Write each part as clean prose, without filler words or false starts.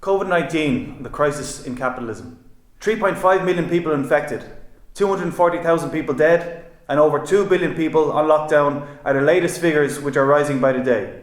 COVID-19, the crisis in capitalism. 3.5 million people infected, 240,000 people dead, and over 2 billion people on lockdown are the latest figures, which are rising by the day.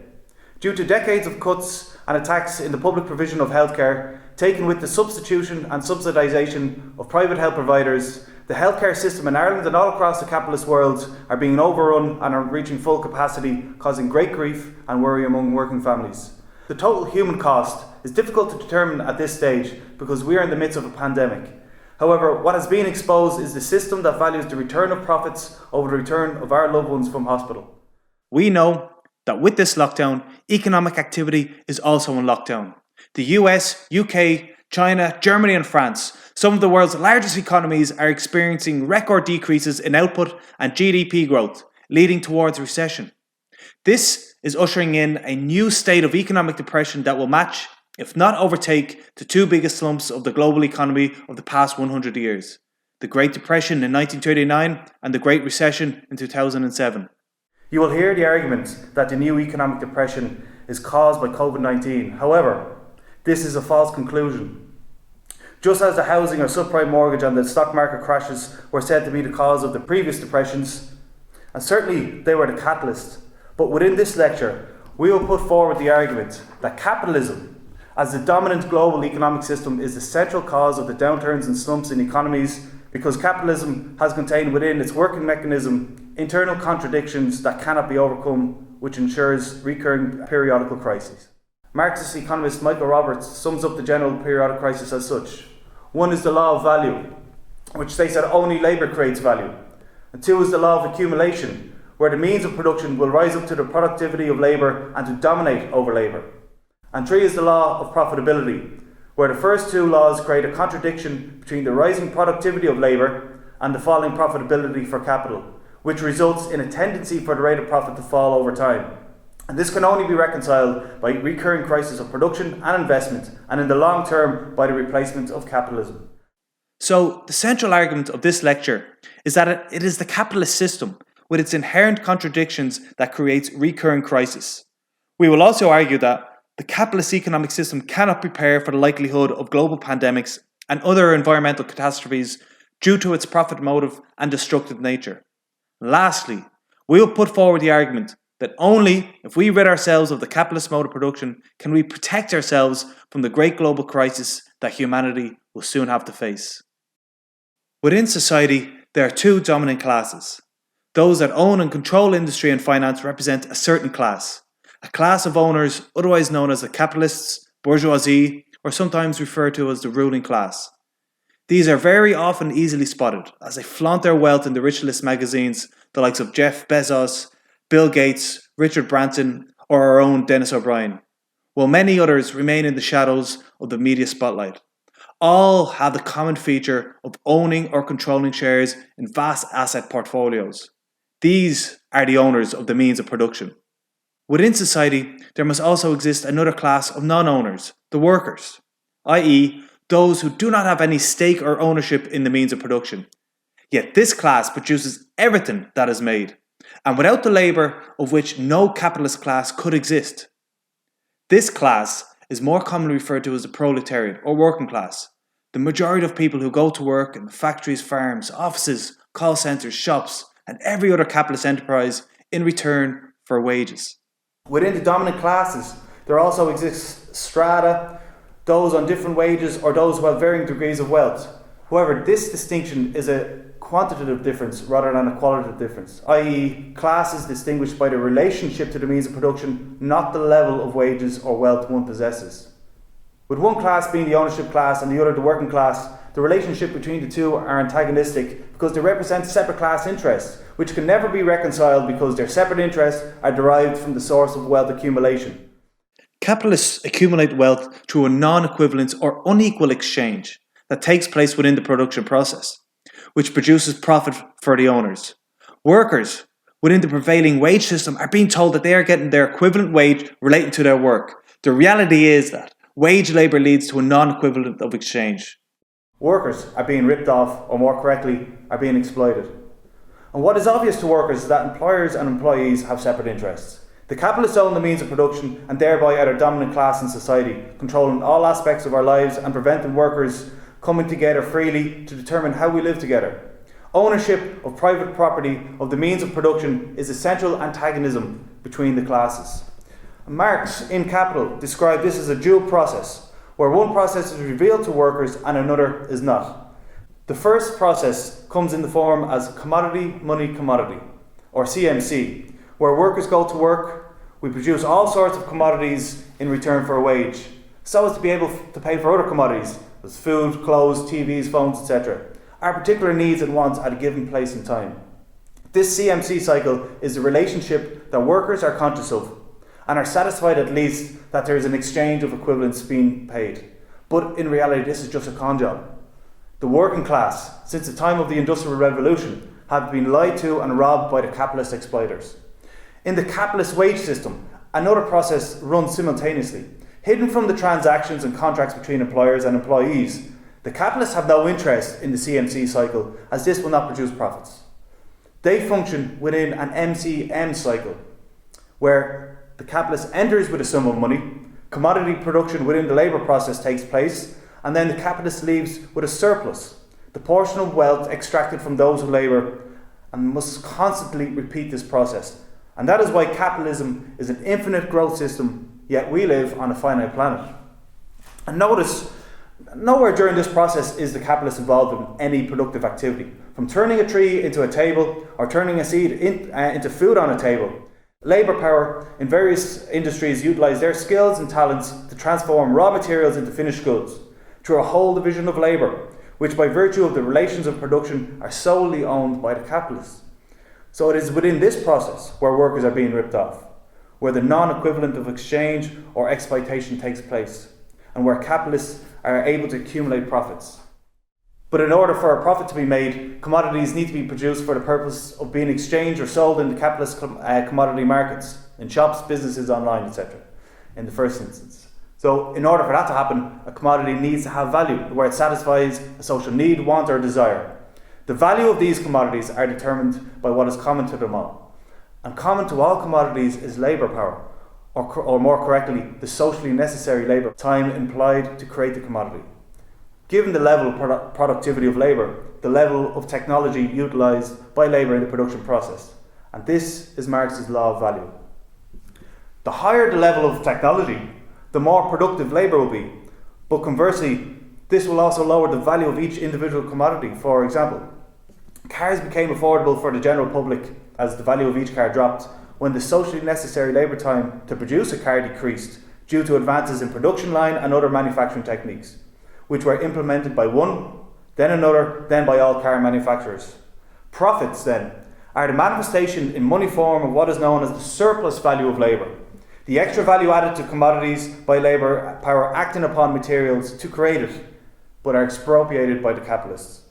Due to decades of cuts and attacks in the public provision of healthcare, taken with the substitution and subsidisation of private health providers, the healthcare system in Ireland and all across the capitalist world are being overrun and are reaching full capacity, causing great grief and worry among working families. The total human cost is difficult to determine at this stage because we are in the midst of a pandemic. However, what has been exposed is the system that values the return of profits over the return of our loved ones from hospital. We know that with this lockdown, economic activity is also in lockdown. The US, UK, China, Germany and France, some of the world's largest economies, are experiencing record decreases in output and GDP growth, leading towards recession. This is ushering in a new state of economic depression that will match, if not overtake, the two biggest slumps of the global economy of the past 100 years. The Great Depression in 1939 and the Great Recession in 2007. You will hear the argument that the new economic depression is caused by COVID-19. However, this is a false conclusion. Just as the housing or subprime mortgage and the stock market crashes were said to be the cause of the previous depressions, and certainly they were the catalyst, but within this lecture, we will put forward the argument that capitalism, as the dominant global economic system, is the central cause of the downturns and slumps in economies, because capitalism has contained within its working mechanism internal contradictions that cannot be overcome, which ensures recurring periodical crises. Marxist economist Michael Roberts sums up the general periodic crisis as such. One is the law of value, which states that only labour creates value. And two is the law of accumulation, where the means of production will rise up to the productivity of labour and to dominate over labour. And three is the law of profitability, where the first two laws create a contradiction between the rising productivity of labour and the falling profitability for capital, which results in a tendency for the rate of profit to fall over time. And this can only be reconciled by recurring crises of production and investment, and in the long term by the replacement of capitalism. So, the central argument of this lecture is that it is the capitalist system with its inherent contradictions that creates recurring crisis. We will also argue that the capitalist economic system cannot prepare for the likelihood of global pandemics and other environmental catastrophes due to its profit motive and destructive nature. Lastly, we will put forward the argument that only if we rid ourselves of the capitalist mode of production can we protect ourselves from the great global crisis that humanity will soon have to face. Within society, there are two dominant classes. Those that own and control industry and finance represent a certain class. A class of owners, otherwise known as the capitalists, bourgeoisie, or sometimes referred to as the ruling class. These are very often easily spotted as they flaunt their wealth in the rich list magazines, the likes of Jeff Bezos, Bill Gates, Richard Branson, or our own Dennis O'Brien, while many others remain in the shadows of the media spotlight. All have the common feature of owning or controlling shares in vast asset portfolios. These are the owners of the means of production. Within society, there must also exist another class of non-owners, the workers, i.e., those who do not have any stake or ownership in the means of production. Yet this class produces everything that is made, and without the labour of which no capitalist class could exist. This class is more commonly referred to as the proletariat or working class, the majority of people who go to work in factories, farms, offices, call centres, shops, and every other capitalist enterprise in return for wages. Within the dominant classes, there also exists strata, those on different wages or those who have varying degrees of wealth. However, this distinction is a quantitative difference rather than a qualitative difference, i.e. class is distinguished by the relationship to the means of production, not the level of wages or wealth one possesses. With one class being the ownership class and the other the working class, the relationship between the two are antagonistic because they represent separate class interests, which can never be reconciled because their separate interests are derived from the source of wealth accumulation. Capitalists accumulate wealth through a non-equivalent or unequal exchange that takes place within the production process, which produces profit for the owners. Workers within the prevailing wage system are being told that they are getting their equivalent wage relating to their work. The reality is that wage labour leads to a non-equivalent of exchange. Workers are being ripped off, or more correctly, are being exploited. And what is obvious to workers is that employers and employees have separate interests. The capitalists own the means of production and thereby are the dominant class in society, controlling all aspects of our lives and preventing workers coming together freely to determine how we live together. Ownership of private property of the means of production is a central antagonism between the classes. Marx, in Capital, described this as a dual process, where one process is revealed to workers and another is not. The first process comes in the form as commodity, money, commodity, or CMC, where workers go to work, we produce all sorts of commodities in return for a wage, so as to be able to pay for other commodities, as food, clothes, TVs, phones, etc., our particular needs and wants at a given place and time. This CMC cycle is a relationship that workers are conscious of, and are satisfied at least that there is an exchange of equivalents being paid. But in reality, this is just a con job. The working class, since the time of the Industrial Revolution, have been lied to and robbed by the capitalist exploiters. In the capitalist wage system, another process runs simultaneously. Hidden from the transactions and contracts between employers and employees, the capitalists have no interest in the CMC cycle, as this will not produce profits. They function within an MCM cycle, where the capitalist enters with a sum of money, commodity production within the labour process takes place, and then the capitalist leaves with a surplus, the portion of wealth extracted from those who labour, and must constantly repeat this process. And that is why capitalism is an infinite growth system, yet we live on a finite planet. And notice, nowhere during this process is the capitalist involved in any productive activity. From turning a tree into a table, or turning a seed into food on a table, labour power in various industries utilise their skills and talents to transform raw materials into finished goods, through a whole division of labour, which by virtue of the relations of production are solely owned by the capitalists. So it is within this process where workers are being ripped off, where the non-equivalent of exchange or exploitation takes place, and where capitalists are able to accumulate profits. But in order for a profit to be made, commodities need to be produced for the purpose of being exchanged or sold in the capitalist commodity markets, in shops, businesses, online, etc., in the first instance. So in order for that to happen, a commodity needs to have value, where it satisfies a social need, want, or desire. The value of these commodities are determined by what is common to them all. And common to all commodities is labour power, or more correctly, the socially necessary labour time employed to create the commodity. Given the level of productivity of labour, the level of technology utilised by labour in the production process. And this is Marx's law of value. The higher the level of technology, the more productive labour will be. But conversely, this will also lower the value of each individual commodity. For example, cars became affordable for the general public as the value of each car dropped when the socially necessary labour time to produce a car decreased due to advances in production line and other manufacturing techniques, which were implemented by one, then another, then by all car manufacturers. Profits, then, are the manifestation in money form of what is known as the surplus value of labour, the extra value added to commodities by labour power acting upon materials to create it, but are expropriated by the capitalists.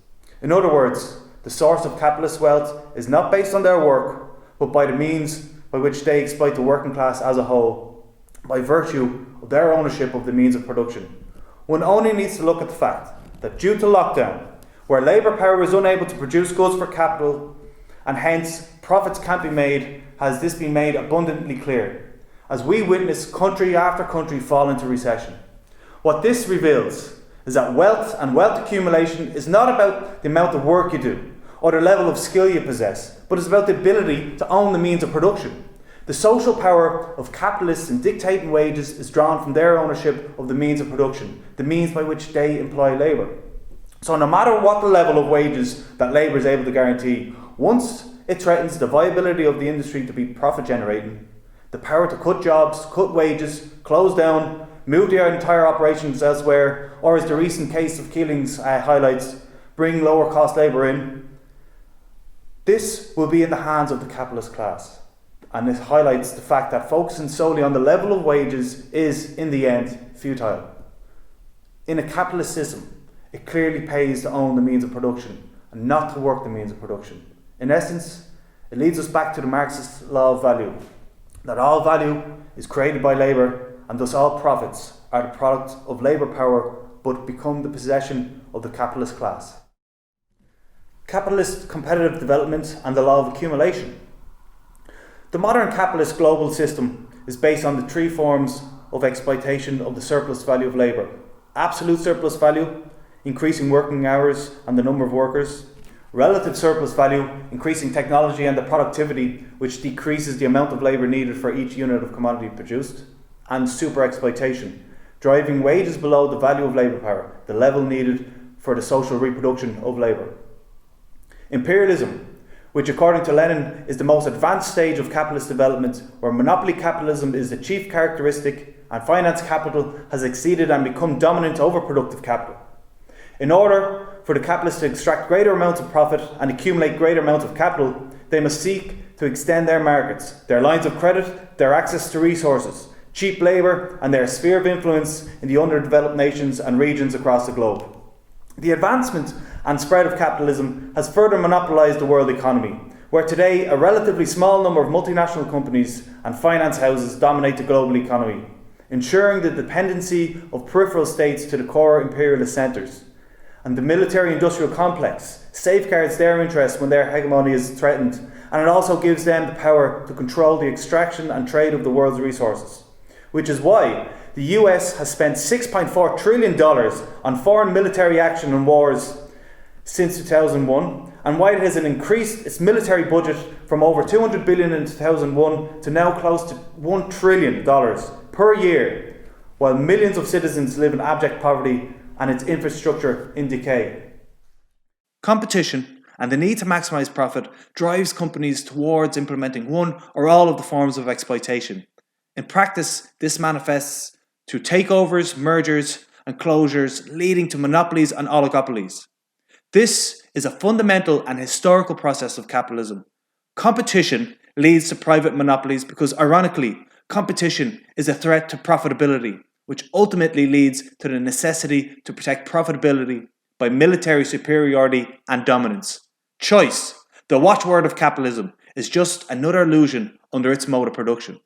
In other words, the source of capitalist wealth is not based on their work, but by the means by which they exploit the working class as a whole, by virtue of their ownership of the means of production. One only needs to look at the fact that due to lockdown, where labour power is unable to produce goods for capital, and hence profits can't be made, has this been made abundantly clear, as we witness country after country fall into recession. What this reveals is that wealth and wealth accumulation is not about the amount of work you do, or the level of skill you possess, but it's about the ability to own the means of production. The social power of capitalists in dictating wages is drawn from their ownership of the means of production, the means by which they employ labour. So no matter what the level of wages that labour is able to guarantee, once it threatens the viability of the industry to be profit generating, the power to cut jobs, cut wages, close down, move their entire operations elsewhere, or as the recent case of Keeling's highlights, bring lower cost labour in, this will be in the hands of the capitalist class. And this highlights the fact that focusing solely on the level of wages is, in the end, futile. In a capitalist system, it clearly pays to own the means of production and not to work the means of production. In essence, it leads us back to the Marxist law of value, that all value is created by labour and thus all profits are the product of labour power but become the possession of the capitalist class. Capitalist competitive development and the law of accumulation. The modern capitalist global system is based on the three forms of exploitation of the surplus value of labour. Absolute surplus value, increasing working hours and the number of workers. Relative surplus value, increasing technology and the productivity, which decreases the amount of labour needed for each unit of commodity produced. And super exploitation, driving wages below the value of labour power, the level needed for the social reproduction of labour. Imperialism, which according to Lenin is the most advanced stage of capitalist development, where monopoly capitalism is the chief characteristic and finance capital has exceeded and become dominant over productive capital. In order for the capitalists to extract greater amounts of profit and accumulate greater amounts of capital, they must seek to extend their markets, their lines of credit, their access to resources, cheap labour and their sphere of influence in the underdeveloped nations and regions across the globe. The advancement and spread of capitalism has further monopolised the world economy, where today a relatively small number of multinational companies and finance houses dominate the global economy, ensuring the dependency of peripheral states to the core imperialist centres. And the military-industrial complex safeguards their interests when their hegemony is threatened, and it also gives them the power to control the extraction and trade of the world's resources. Which is why the US has spent $6.4 trillion on foreign military action and wars since 2001, and why it has increased its military budget from over $200 billion in 2001 to now close to $1 trillion per year, while millions of citizens live in abject poverty and its infrastructure in decay. Competition and the need to maximise profit drives companies towards implementing one or all of the forms of exploitation. In practice, this manifests through takeovers, mergers and closures, leading to monopolies and oligopolies. This is a fundamental and historical process of capitalism. Competition leads to private monopolies because, ironically, competition is a threat to profitability, which ultimately leads to the necessity to protect profitability by military superiority and dominance. Choice, the watchword of capitalism, is just another illusion under its mode of production.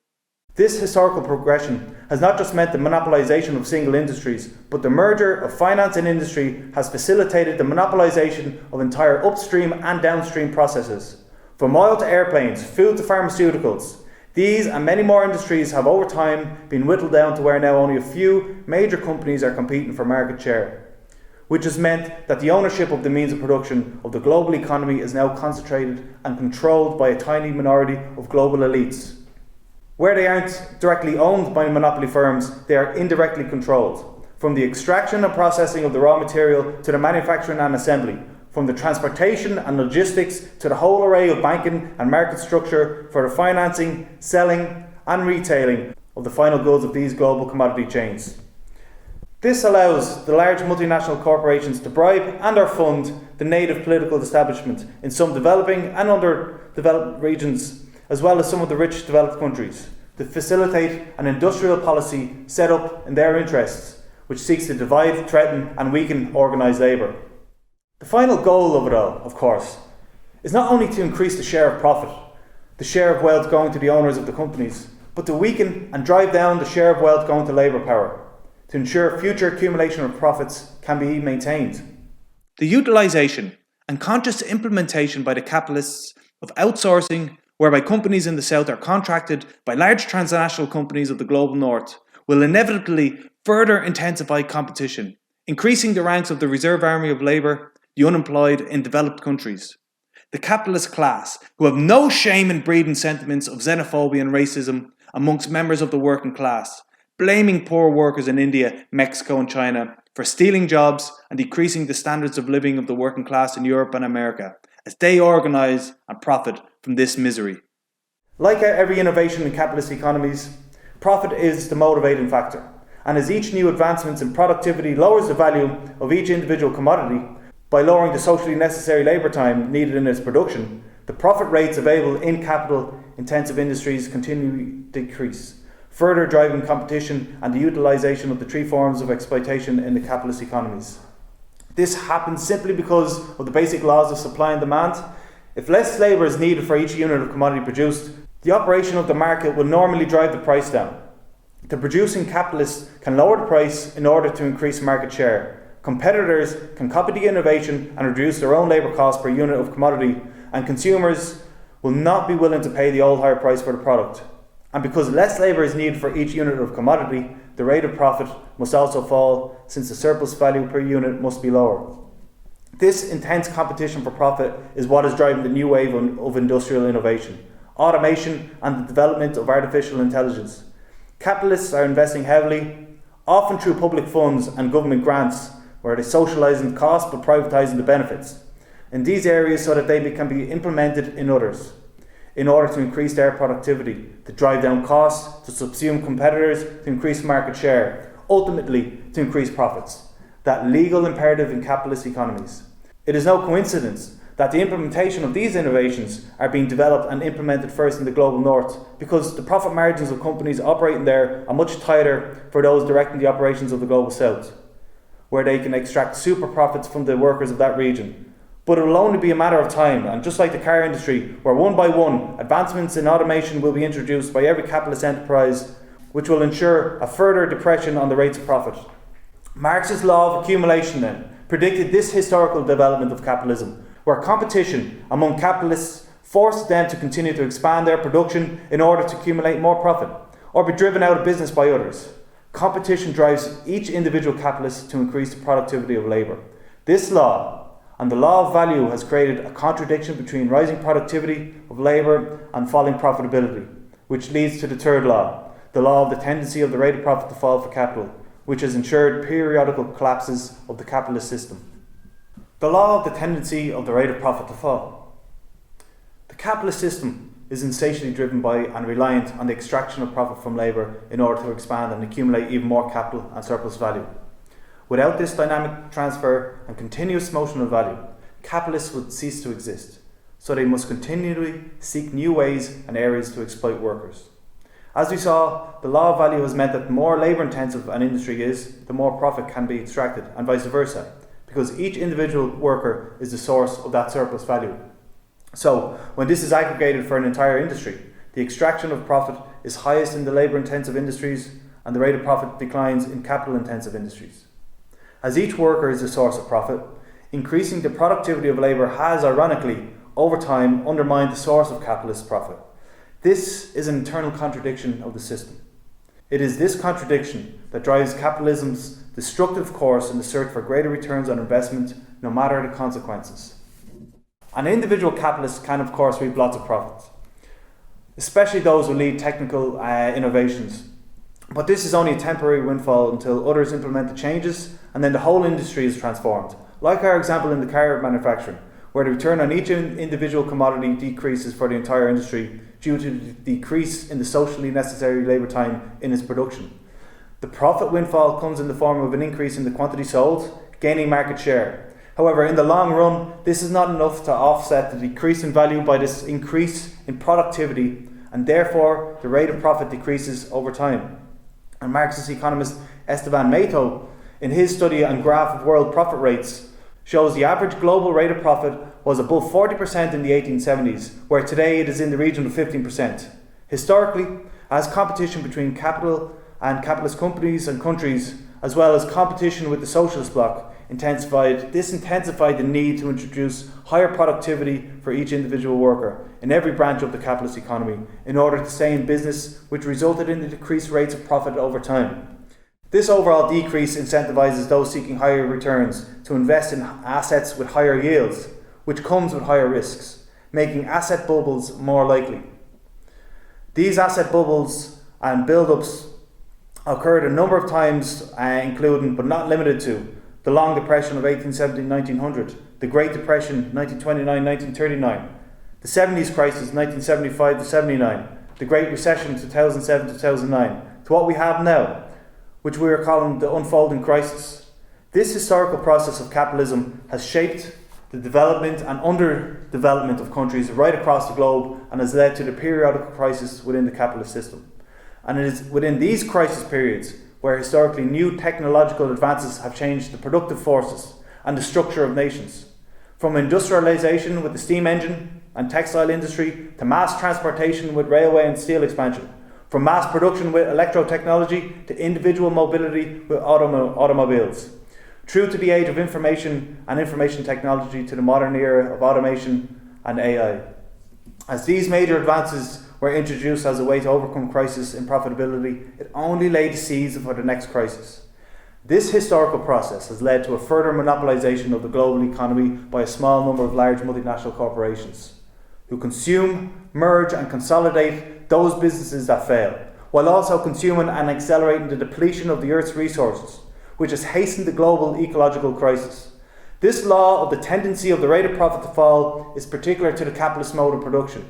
This historical progression has not just meant the monopolisation of single industries, but the merger of finance and industry has facilitated the monopolisation of entire upstream and downstream processes. From oil to airplanes, food to pharmaceuticals, these and many more industries have over time been whittled down to where now only a few major companies are competing for market share, which has meant that the ownership of the means of production of the global economy is now concentrated and controlled by a tiny minority of global elites. Where they aren't directly owned by monopoly firms, they are indirectly controlled. From the extraction and processing of the raw material to the manufacturing and assembly, from the transportation and logistics to the whole array of banking and market structure for the financing, selling and retailing of the final goods of these global commodity chains. This allows the large multinational corporations to bribe and or fund the native political establishment in some developing and underdeveloped regions, as well as some of the rich developed countries, to facilitate an industrial policy set up in their interests, which seeks to divide, threaten and weaken organised labour. The final goal of it all, of course, is not only to increase the share of profit, the share of wealth going to the owners of the companies, but to weaken and drive down the share of wealth going to labour power, to ensure future accumulation of profits can be maintained. The utilisation and conscious implementation by the capitalists of outsourcing, whereby companies in the south are contracted by large transnational companies of the global north, will inevitably further intensify competition, increasing the ranks of the reserve army of labour, the unemployed in developed countries. The capitalist class, who have no shame in breeding sentiments of xenophobia and racism amongst members of the working class, blaming poor workers in India, Mexico and China for stealing jobs and decreasing the standards of living of the working class in Europe and America, as they organise and profit from this misery. Like every innovation in capitalist economies, profit is the motivating factor, and as each new advancement in productivity lowers the value of each individual commodity by lowering the socially necessary labour time needed in its production, the profit rates available in capital-intensive industries continually decrease, further driving competition and the utilisation of the three forms of exploitation in the capitalist economies. This happens simply because of the basic laws of supply and demand. If less labour is needed for each unit of commodity produced, the operation of the market will normally drive the price down. The producing capitalists can lower the price in order to increase market share. Competitors can copy the innovation and reduce their own labour costs per unit of commodity, and consumers will will not be willing to pay the old higher price for the product. And because less labour is needed for each unit of commodity, the rate of profit must also fall, since the surplus value per unit must be lower. This intense competition for profit is what is driving the new wave of industrial innovation, automation and the development of artificial intelligence. Capitalists are investing heavily, often through public funds and government grants, where they socialise the cost but privatising the benefits in these areas so that they can be implemented in others, in order to increase their productivity, to drive down costs, to subsume competitors, to increase market share, ultimately to increase profits. That legal imperative in capitalist economies. It is no coincidence that the implementation of these innovations are being developed and implemented first in the global north, because the profit margins of companies operating there are much tighter for those directing the operations of the global south, where they can extract super profits from the workers of that region. But it will only be a matter of time, and just like the car industry, where one by one advancements in automation will be introduced by every capitalist enterprise, which will ensure a further depression on the rates of profit. Marx's law of accumulation then predicted this historical development of capitalism, where competition among capitalists forced them to continue to expand their production in order to accumulate more profit, or be driven out of business by others. Competition drives each individual capitalist to increase the productivity of labour. This law, and the law of value, has created a contradiction between rising productivity of labour and falling profitability, which leads to the third law, the law of the tendency of the rate of profit to fall for capital, which has ensured periodical collapses of the capitalist system. The law of the tendency of the rate of profit to fall. The capitalist system is insatiably driven by and reliant on the extraction of profit from labour in order to expand and accumulate even more capital and surplus value. Without this dynamic transfer and continuous motion of value, capitalists would cease to exist, so they must continually seek new ways and areas to exploit workers. As we saw, the law of value has meant that the more labour intensive an industry is, the more profit can be extracted, and vice versa, because each individual worker is the source of that surplus value. So, when this is aggregated for an entire industry, the extraction of profit is highest in the labour intensive industries, and the rate of profit declines in capital intensive industries. As each worker is a source of profit, increasing the productivity of labour has, ironically, over time undermined the source of capitalist profit. This is an internal contradiction of the system. It is this contradiction that drives capitalism's destructive course in the search for greater returns on investment, no matter the consequences. An individual capitalist can, of course, reap lots of profits, especially those who lead technical innovations. But this is only a temporary windfall until others implement the changes, and then the whole industry is transformed. Like our example in the car manufacturing, where the return on each individual commodity decreases for the entire industry due to the decrease in the socially necessary labour time in its production. The profit windfall comes in the form of an increase in the quantity sold, gaining market share. However, in the long run, this is not enough to offset the decrease in value by this increase in productivity, and therefore the rate of profit decreases over time. And Marxist economist Esteban Mato, in his study and graph of world profit rates, shows the average global rate of profit was above 40% in the 1870s, where today it is in the region of 15%. Historically, as competition between capital and capitalist companies and countries, as well as competition with the Socialist bloc, intensified the need to introduce higher productivity for each individual worker in every branch of the capitalist economy in order to stay in business, which resulted in the decreased rates of profit over time. This overall decrease incentivizes those seeking higher returns to invest in assets with higher yields, which comes with higher risks, making asset bubbles more likely. These asset bubbles and build-ups occurred a number of times, including but not limited to the Long Depression of 1870-1900, the Great Depression 1929-1939, the 70s crisis 1975-79, the Great Recession 2007-2009, to what we have now, which we are calling the unfolding crisis. This historical process of capitalism has shaped the development and underdevelopment of countries right across the globe and has led to the periodical crisis within the capitalist system. And it is within these crisis periods where historically new technological advances have changed the productive forces and the structure of nations. From industrialization with the steam engine and textile industry to mass transportation with railway and steel expansion. From mass production with electro-technology to individual mobility with automobiles. Through to the age of information and information technology to the modern era of automation and AI. As these major advances were introduced as a way to overcome crisis in profitability, it only laid the seeds for the next crisis. This historical process has led to a further monopolisation of the global economy by a small number of large multinational corporations, who consume, merge and consolidate those businesses that fail, while also consuming and accelerating the depletion of the Earth's resources, which has hastened the global ecological crisis. This law of the tendency of the rate of profit to fall is particular to the capitalist mode of production,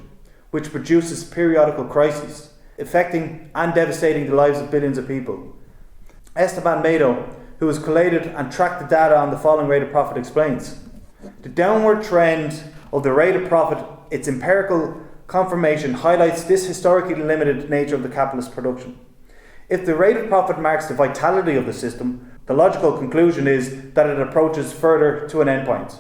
which produces periodical crises, affecting and devastating the lives of billions of people. Esteban Mado, who has collated and tracked the data on the falling rate of profit, explains, the downward trend of the rate of profit, its empirical confirmation, highlights this historically limited nature of the capitalist production. If the rate of profit marks the vitality of the system, the logical conclusion is that it approaches further to an endpoint.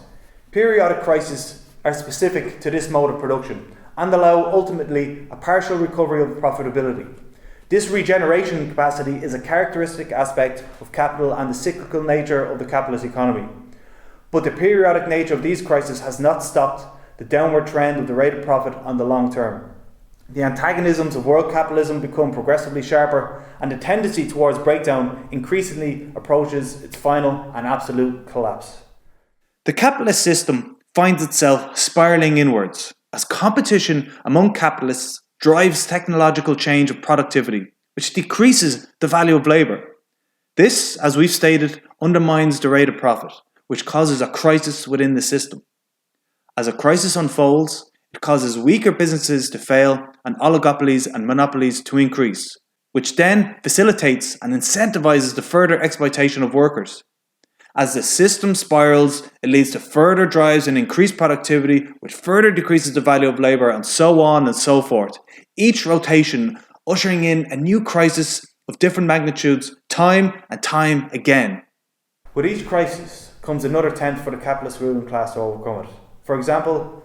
Periodic crises are specific to this mode of production and allow ultimately a partial recovery of profitability. This regeneration capacity is a characteristic aspect of capital and the cyclical nature of the capitalist economy. But the periodic nature of these crises has not stopped the downward trend of the rate of profit on the long term. The antagonisms of world capitalism become progressively sharper, and the tendency towards breakdown increasingly approaches its final and absolute collapse. The capitalist system finds itself spiralling inwards as competition among capitalists drives technological change of productivity, which decreases the value of labour. This, as we've stated, undermines the rate of profit, which causes a crisis within the system. As a crisis unfolds, it causes weaker businesses to fail and oligopolies and monopolies to increase, which then facilitates and incentivises the further exploitation of workers. As the system spirals, it leads to further drives in increased productivity, which further decreases the value of labour, and so on and so forth. Each rotation ushering in a new crisis of different magnitudes, time and time again. With each crisis comes another attempt for the capitalist ruling class to overcome it. For example,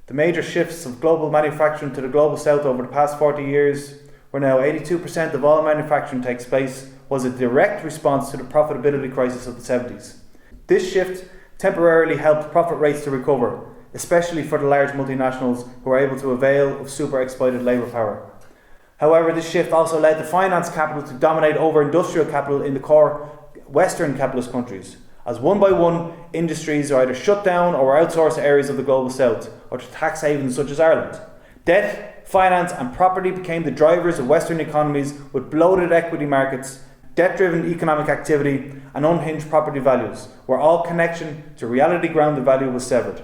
the major shifts of global manufacturing to the global south over the past 40 years, where now 82% of all manufacturing takes place, was a direct response to the profitability crisis of the 70s. This shift temporarily helped profit rates to recover, especially for the large multinationals who are able to avail of super exploited labour power. However, this shift also led to finance capital to dominate over industrial capital in the core Western capitalist countries, as one by one industries are either shut down or outsourced to areas of the global south or to tax havens such as Ireland. Debt, finance and property became the drivers of Western economies, with bloated equity markets, debt-driven economic activity and unhinged property values, where all connection to reality grounded value was severed.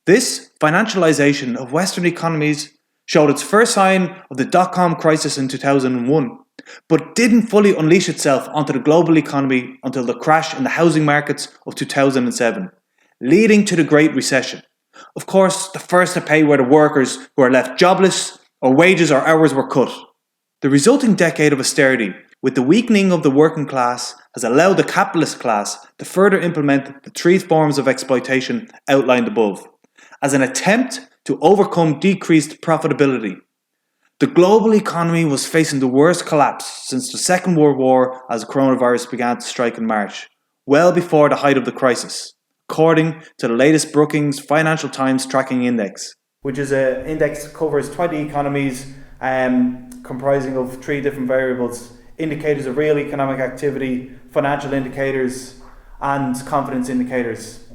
This financialization of Western economies showed its first sign of the dot-com crisis in 2001, but didn't fully unleash itself onto the global economy until the crash in the housing markets of 2007, leading to the Great Recession. Of course, the first to pay were the workers who are left jobless or wages or hours were cut. The resulting decade of austerity, with the weakening of the working class, has allowed the capitalist class to further implement the three forms of exploitation outlined above, as an attempt to overcome decreased profitability. The global economy was facing the worst collapse since the Second World War as the coronavirus began to strike in March, well before the height of the crisis, according to the latest Brookings Financial Times Tracking Index, which is an index that covers 20 economies comprising of three different variables: indicators of real economic activity, financial indicators and confidence indicators.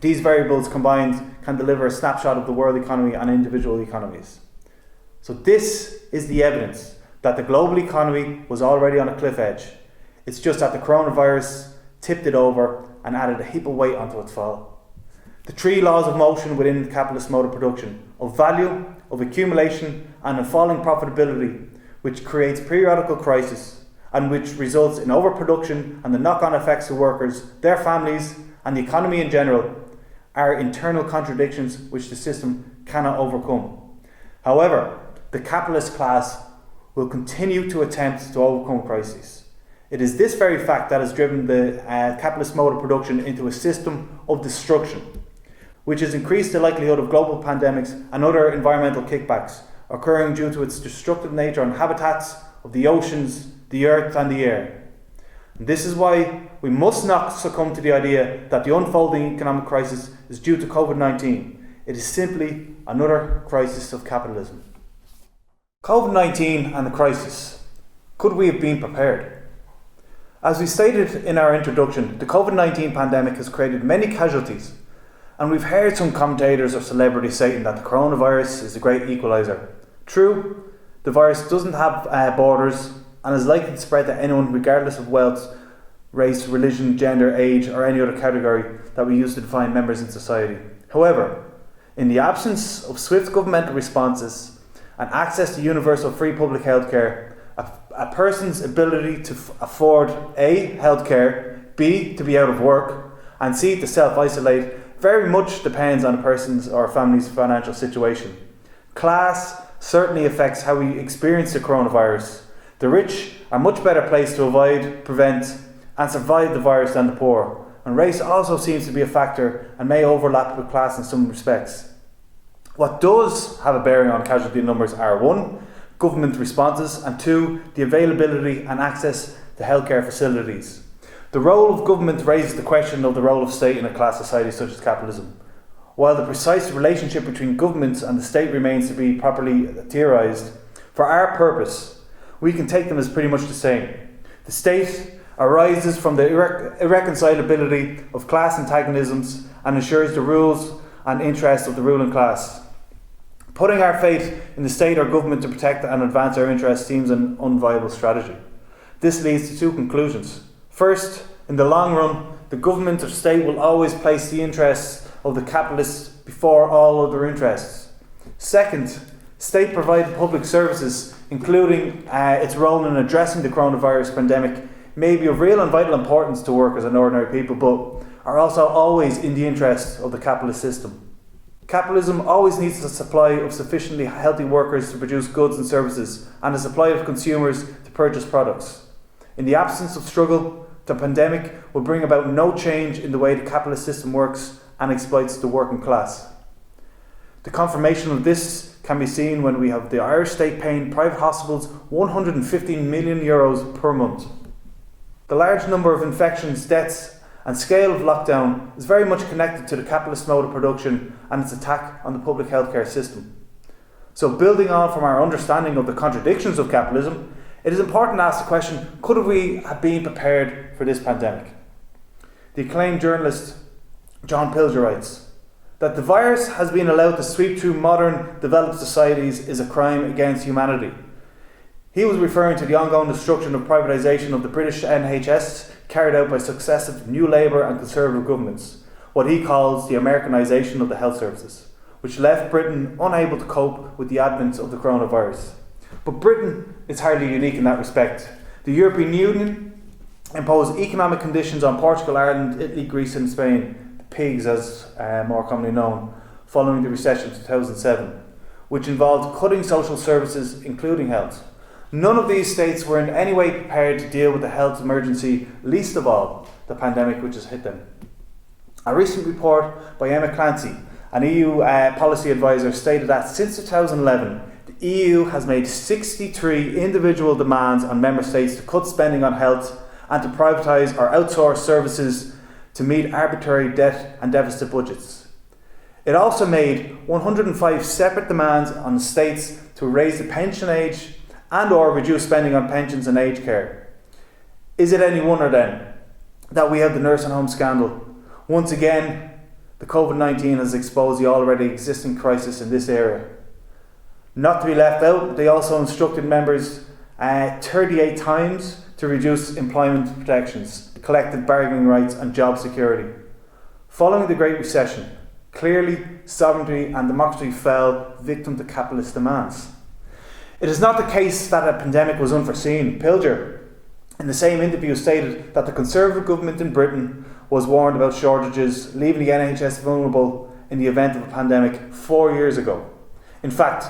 These variables combined can deliver a snapshot of the world economy and individual economies. So this is the evidence that the global economy was already on a cliff edge. It's just that the coronavirus tipped it over and added a heap of weight onto its fall. The three laws of motion within the capitalist mode of production, of value, of accumulation and of falling profitability, which creates periodical crisis and which results in overproduction and the knock-on effects to workers, their families and the economy in general, are internal contradictions which the system cannot overcome. However, the capitalist class will continue to attempt to overcome crises. It is this very fact that has driven the capitalist mode of production into a system of destruction, which has increased the likelihood of global pandemics and other environmental kickbacks occurring due to its destructive nature on habitats of the oceans, the earth and the air. And this is why we must not succumb to the idea that the unfolding economic crisis is due to COVID-19. It is simply another crisis of capitalism. COVID-19 and the crisis. Could we have been prepared? As we stated in our introduction, the COVID-19 pandemic has created many casualties, and we've heard some commentators or celebrities saying that the coronavirus is a great equaliser. True, the virus doesn't have borders and is likely to spread to anyone regardless of wealth, race, religion, gender, age or any other category that we use to define members in society. However, in the absence of swift governmental responses and access to universal free public healthcare, a person's ability to afford A, healthcare, B, to be out of work, and C, to self-isolate very much depends on a person's or a family's financial situation. Class certainly affects how we experience the coronavirus. The rich are much better placed to avoid, prevent, and survive the virus than the poor. And race also seems to be a factor and may overlap with class in some respects. What does have a bearing on casualty numbers are 1, government responses, and 2, the availability and access to healthcare facilities. The role of government raises the question of the role of state in a class society such as capitalism. While the precise relationship between governments and the state remains to be properly theorised, for our purpose, we can take them as pretty much the same. The state arises from the irreconcilability of class antagonisms and ensures the rules and interests of the ruling class. Putting our faith in the state or government to protect and advance our interests seems an unviable strategy. This leads to 2 conclusions. First, in the long run, the government or state will always place the interests of the capitalists before all other interests. Second, state-provided public services, including its role in addressing the coronavirus pandemic, may be of real and vital importance to workers and ordinary people, but are also always in the interest of the capitalist system. Capitalism always needs a supply of sufficiently healthy workers to produce goods and services, and a supply of consumers to purchase products. In the absence of struggle, the pandemic will bring about no change in the way the capitalist system works and exploits the working class. The confirmation of this can be seen when we have the Irish state paying private hospitals €115 million per month. The large number of infections, deaths and scale of lockdown is very much connected to the capitalist mode of production and its attack on the public healthcare system. So building on from our understanding of the contradictions of capitalism, it is important to ask the question, could we have been prepared for this pandemic? The acclaimed journalist John Pilger writes that the virus has been allowed to sweep through modern developed societies is a crime against humanity. He was referring to the ongoing destruction of privatisation of the British NHS carried out by successive New Labour and Conservative governments, what he calls the Americanisation of the health services, which left Britain unable to cope with the advent of the coronavirus. But Britain is hardly unique in that respect. The European Union imposed economic conditions on Portugal, Ireland, Italy, Greece and Spain, the pigs as more commonly known, following the recession of 2007, which involved cutting social services, including health. None of these states were in any way prepared to deal with the health emergency, least of all the pandemic which has hit them. A recent report by Emma Clancy, an EU policy advisor, stated that since 2011, the EU has made 63 individual demands on member states to cut spending on health and to privatise or outsource services to meet arbitrary debt and deficit budgets. It also made 105 separate demands on states to raise the pension age and or reduce spending on pensions and aged care. Is it any wonder then that we have the nursing home scandal? Once again, the COVID-19 has exposed the already existing crisis in this area. Not to be left out, they also instructed members 38 times to reduce employment protections, collective bargaining rights and job security. Following the Great Recession, clearly sovereignty and democracy fell victim to capitalist demands. It is not the case that a pandemic was unforeseen. Pilger, in the same interview, stated that the Conservative government in Britain was warned about shortages, leaving the NHS vulnerable in the event of a pandemic 4 years ago. In fact,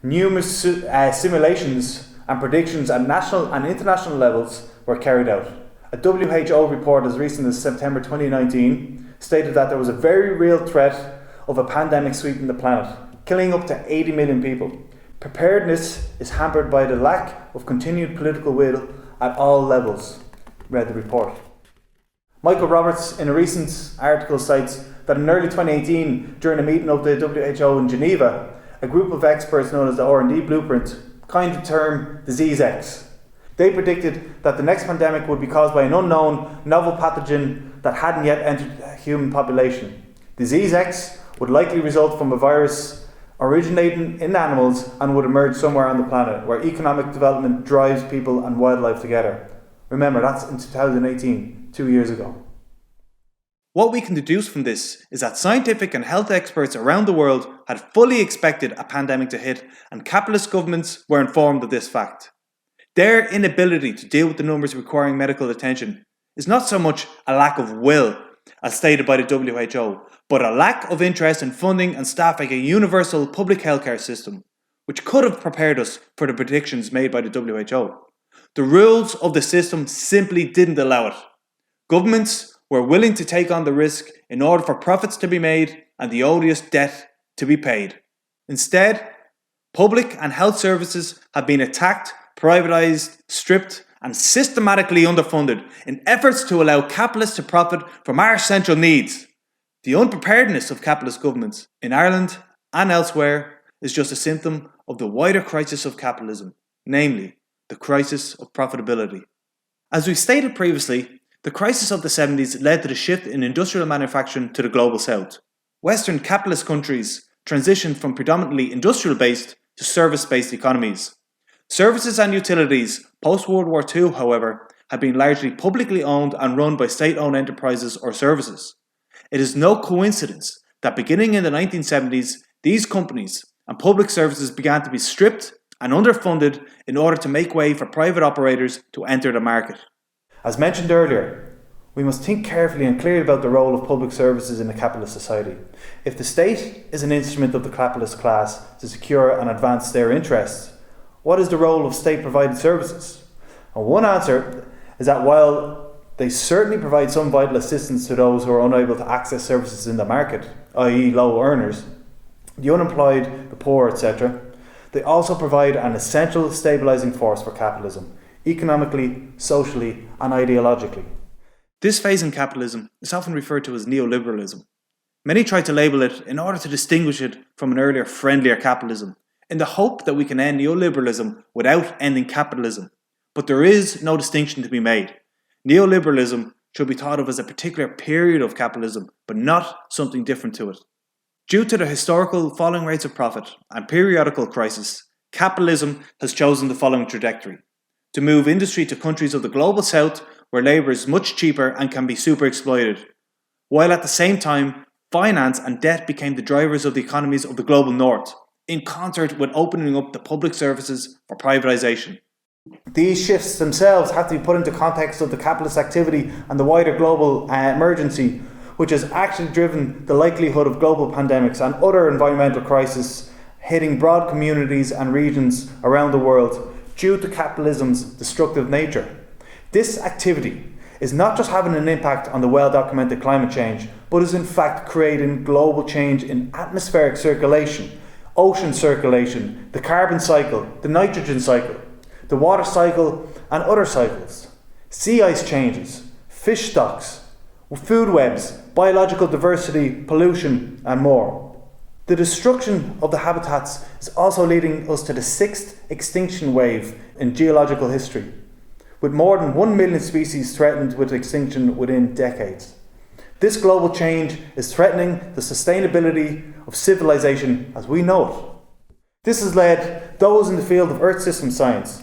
numerous simulations and predictions at national and international levels were carried out. A WHO report as recent as September 2019 stated that there was a very real threat of a pandemic sweeping the planet, killing up to 80 million people. Preparedness is hampered by the lack of continued political will at all levels, read the report. Michael Roberts, in a recent article, cites that in early 2018, during a meeting of the WHO in Geneva, a group of experts known as the R&D Blueprint coined the term Disease X. They predicted that the next pandemic would be caused by an unknown novel pathogen that hadn't yet entered the human population. Disease X would likely result from a virus originating in animals and would emerge somewhere on the planet where economic development drives people and wildlife together. Remember, that's in 2018, 2 years ago. What we can deduce from this is that scientific and health experts around the world had fully expected a pandemic to hit, and capitalist governments were informed of this fact. Their inability to deal with the numbers requiring medical attention is not so much a lack of will, as stated by the WHO, but a lack of interest in funding and staffing a universal public healthcare system, which could have prepared us for the predictions made by the WHO. The rules of the system simply didn't allow it. Governments were willing to take on the risk in order for profits to be made and the odious debt to be paid. Instead, public and health services have been attacked, privatised, stripped, and systematically underfunded in efforts to allow capitalists to profit from our essential needs. The unpreparedness of capitalist governments in Ireland and elsewhere is just a symptom of the wider crisis of capitalism, namely the crisis of profitability. As we stated previously, the crisis of the 70s led to the shift in industrial manufacturing to the global south. Western capitalist countries transitioned from predominantly industrial-based to service-based economies. Services and utilities post-World War II, however, have been largely publicly owned and run by state-owned enterprises or services. It is no coincidence that beginning in the 1970s, these companies and public services began to be stripped and underfunded in order to make way for private operators to enter the market. As mentioned earlier, we must think carefully and clearly about the role of public services in a capitalist society. If the state is an instrument of the capitalist class to secure and advance their interests, what is the role of state-provided services? And one answer is that while they certainly provide some vital assistance to those who are unable to access services in the market, i.e. low earners, the unemployed, the poor, etc., they also provide an essential stabilising force for capitalism, economically, socially and ideologically. This phase in capitalism is often referred to as neoliberalism. Many try to label it in order to distinguish it from an earlier friendlier capitalism, in the hope that we can end neoliberalism without ending capitalism. But there is no distinction to be made. Neoliberalism should be thought of as a particular period of capitalism, but not something different to it. Due to the historical falling rates of profit and periodical crisis, capitalism has chosen the following trajectory: to move industry to countries of the global south where labour is much cheaper and can be super exploited, while at the same time finance and debt became the drivers of the economies of the global north, in concert with opening up the public services for privatisation. These shifts themselves have to be put into context of the capitalist activity and the wider global emergency, which has actually driven the likelihood of global pandemics and other environmental crises hitting broad communities and regions around the world due to capitalism's destructive nature. This activity is not just having an impact on the well-documented climate change, but is in fact creating global change in atmospheric circulation, ocean circulation, the carbon cycle, the nitrogen cycle, the water cycle and other cycles, sea ice changes, fish stocks, food webs, biological diversity, pollution and more. The destruction of the habitats is also leading us to the 6th extinction wave in geological history, with more than 1 million species threatened with extinction within decades. This global change is threatening the sustainability of civilization as we know it. This has led those in the field of Earth system science,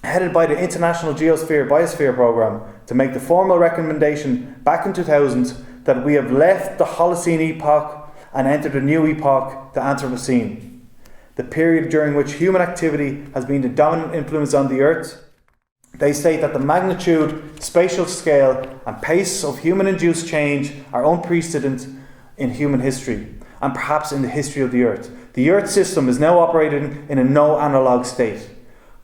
headed by the International Biosphere Programme, to make the formal recommendation back in 2000 that we have left the Holocene epoch and entered a new epoch, the Anthropocene, the period during which human activity has been the dominant influence on the Earth. They state that the magnitude, spatial scale and pace of human-induced change are unprecedented in human history and perhaps in the history of the Earth. The Earth system is now operating in a no-analogue state.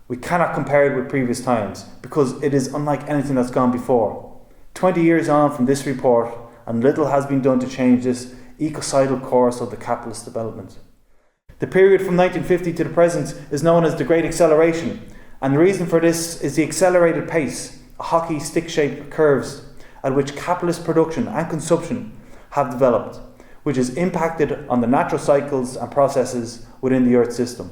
We cannot compare it with previous times because it is unlike anything that's gone before. 20 years on from this report, and little has been done to change this ecocidal course of the capitalist development. The period from 1950 to the present is known as the Great Acceleration, and the reason for this is the accelerated pace, hockey stick-shaped curves, at which capitalist production and consumption have developed, which has impacted on the natural cycles and processes within the Earth system.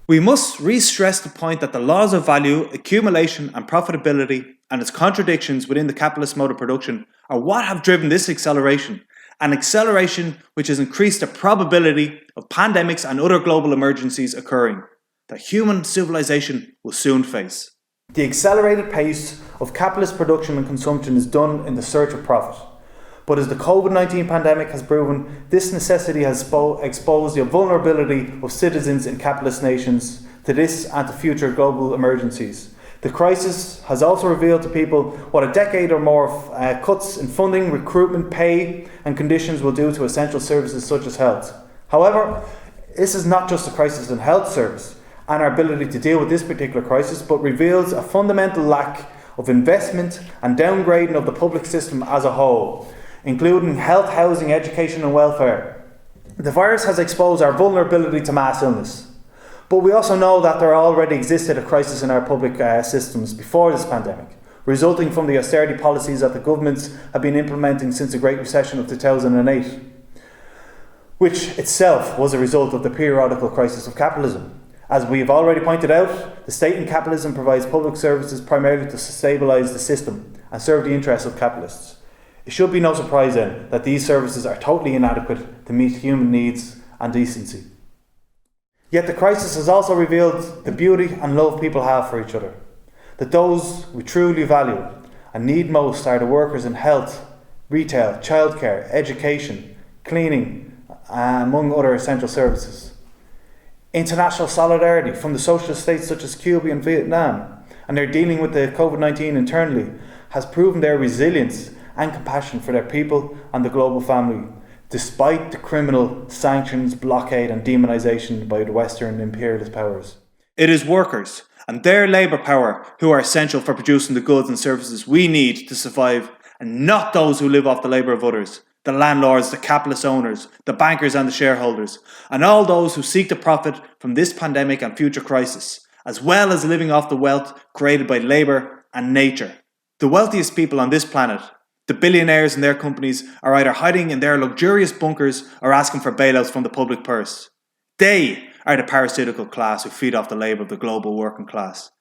We must re-stress the point that the laws of value, accumulation and profitability and its contradictions within the capitalist mode of production are what have driven this acceleration, an acceleration which has increased the probability of pandemics and other global emergencies occurring that human civilization will soon face. The accelerated pace of capitalist production and consumption is done in the search of profit. But as the COVID-19 pandemic has proven, this necessity has exposed the vulnerability of citizens in capitalist nations to this and to future global emergencies. The crisis has also revealed to people what a decade or more of cuts in funding, recruitment, pay and conditions will do to essential services such as health. However, this is not just a crisis in health service and our ability to deal with this particular crisis, but reveals a fundamental lack of investment and downgrading of the public system as a whole, including health, housing, education and welfare. The virus has exposed our vulnerability to mass illness, but we also know that there already existed a crisis in our public systems before this pandemic, resulting from the austerity policies that the governments have been implementing since the Great Recession of 2008, which itself was a result of the periodical crisis of capitalism. As we have already pointed out, the state in capitalism provides public services primarily to stabilise the system and serve the interests of capitalists. It should be no surprise then that these services are totally inadequate to meet human needs and decency. Yet the crisis has also revealed the beauty and love people have for each other, that those we truly value and need most are the workers in health, retail, childcare, education, cleaning, among other essential services. International solidarity from the socialist states such as Cuba and Vietnam, and their dealing with the COVID-19 internally, has proven their resilience and compassion for their people and the global family, despite the criminal sanctions, blockade and demonisation by the Western imperialist powers. It is workers and their labour power who are essential for producing the goods and services we need to survive, and not those who live off the labour of others, the landlords, the capitalist owners, the bankers and the shareholders, and all those who seek to profit from this pandemic and future crisis, as well as living off the wealth created by labour and nature. The wealthiest people on this planet, the billionaires and their companies, are either hiding in their luxurious bunkers or asking for bailouts from the public purse. They are the parasitical class who feed off the labour of the global working class.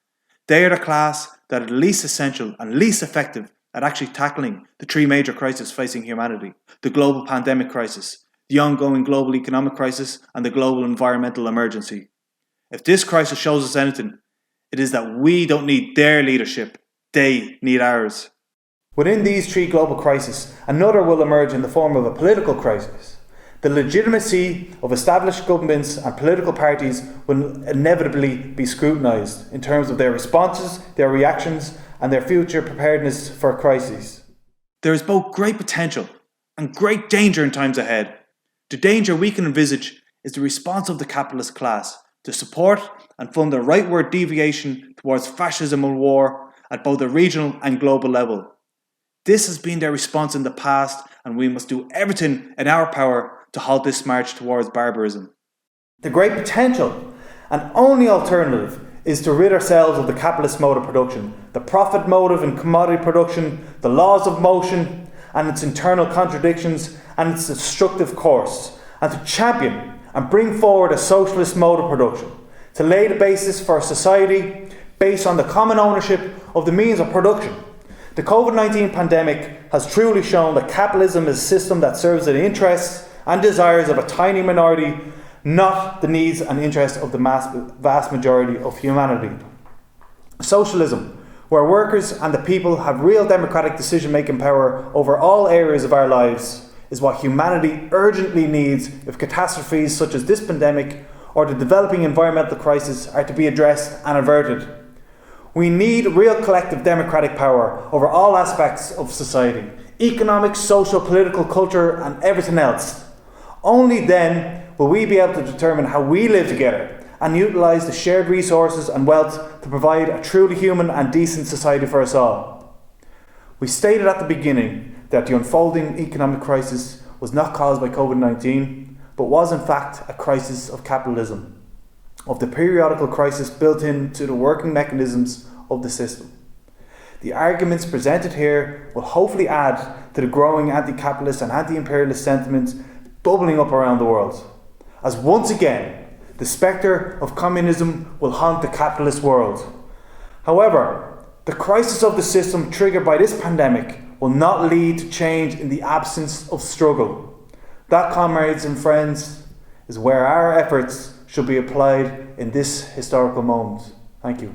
They are the class that are the least essential and least effective at actually tackling the three major crises facing humanity: the global pandemic crisis, the ongoing global economic crisis, and the global environmental emergency. If this crisis shows us anything, it is that we don't need their leadership, they need ours. Within these three global crises, another will emerge in the form of a political crisis. The legitimacy of established governments and political parties will inevitably be scrutinised in terms of their responses, their reactions, and their future preparedness for crises. There is both great potential and great danger in times ahead. The danger we can envisage is the response of the capitalist class to support and fund the rightward deviation towards fascism and war at both a regional and global level. This has been their response in the past, and we must do everything in our power to halt this march towards barbarism. The great potential and only alternative is to rid ourselves of the capitalist mode of production, the profit motive in commodity production, the laws of motion and its internal contradictions and its destructive course, and to champion and bring forward a socialist mode of production, to lay the basis for a society based on the common ownership of the means of production. The COVID-19 pandemic has truly shown that capitalism is a system that serves the interests and desires of a tiny minority, not the needs and interests of the vast majority of humanity. Socialism, where workers and the people have real democratic decision-making power over all areas of our lives, is what humanity urgently needs if catastrophes such as this pandemic or the developing environmental crisis are to be addressed and averted. We need real collective democratic power over all aspects of society: economic, social, political, culture and everything else. Only then will we be able to determine how we live together and utilise the shared resources and wealth to provide a truly human and decent society for us all. We stated at the beginning that the unfolding economic crisis was not caused by COVID-19, but was in fact a crisis of capitalism, of the periodical crisis built into the working mechanisms of the system. The arguments presented here will hopefully add to the growing anti-capitalist and anti-imperialist sentiments bubbling up around the world, as once again the spectre of communism will haunt the capitalist world. However, the crisis of the system triggered by this pandemic will not lead to change in the absence of struggle. That, comrades and friends, is where our efforts should be applied in this historical moment. Thank you.